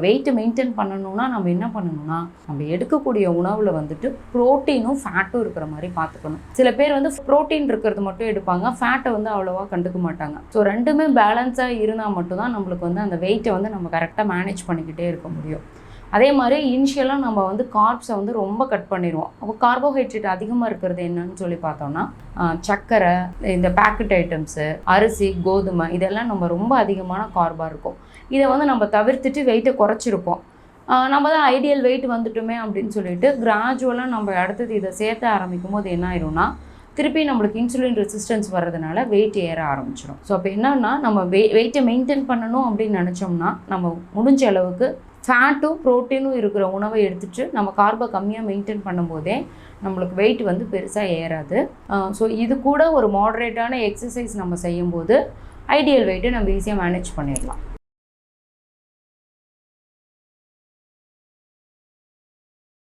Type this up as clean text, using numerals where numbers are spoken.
வெயிட்டை மெயின்டைன் பண்ணணும்னா நம்ம என்ன பண்ணணும்னா நம்ம எடுக்கக்கூடிய உணவில் வந்துட்டு ப்ரோட்டீனும் ஃபேட்டும் இருக்கிற மாதிரி பார்த்துக்கணும். சில பேர் வந்து ப்ரோட்டீன் இருக்கிறது மட்டும் எடுப்பாங்க, ஃபேட்டை வந்து அவ்வளோவா கண்டுக்க மாட்டாங்க. ஸோ ரெண்டுமே பேலன்ஸாக இருந்தால் மட்டும்தான் நம்மளுக்கு வந்து அந்த வெயிட்டை வந்து நம்ம கரெக்டாக மேனேஜ் பண்ணிக்கிட்டே இருக்க முடியும். அதே மாதிரி இனிஷியலாக நம்ம வந்து கார்ப்ஸை வந்து ரொம்ப கட் பண்ணிடுவோம். அப்போ கார்போஹைட்ரேட் அதிகமாக இருக்கிறது என்னன்னு சொல்லி பார்த்தோம்னா சர்க்கரை, இந்த பேக்கெட் ஐட்டம்ஸு, அரிசி, கோதுமை, இதெல்லாம் நம்ம ரொம்ப அதிகமான கார்பாக இருக்கும். இதை வந்து நம்ம தவிர்த்துட்டு வெயிட்டை குறைச்சிருப்போம். நம்ம தான் ஐடியல் வெயிட் வந்துட்டோமே அப்படின்னு சொல்லிட்டு கிராஜுவலாக நம்ம அடுத்தது இதை சேர்த்த ஆரம்பிக்கும் போது என்ன ஆயிரும்னா திருப்பி நம்மளுக்கு இன்சுலின் ரெசிஸ்டன்ஸ் வர்றதுனால வெயிட் ஏற ஆரம்பிச்சிடும். ஸோ அப்போ என்னன்னா நம்ம வெயிட்டை மெயின்டைன் பண்ணணும் அப்படின்னு நினச்சோம்னா நம்ம முடிஞ்ச அளவுக்கு ஃபேட்டும் ப்ரோட்டீனும் இருக்கிற உணவை எடுத்துகிட்டு நம்ம கார்பை கம்மியாக மெயின்டைன் பண்ணும்போதே நம்மளுக்கு வெயிட் வந்து பெருசாக ஏறாது. ஸோ இது கூட ஒரு மாடரேட்டான எக்ஸசைஸ் நம்ம செய்யும்போது ஐடியல் வெயிட்டை நம்ம ஈஸியாக மேனேஜ் பண்ணிடலாம்.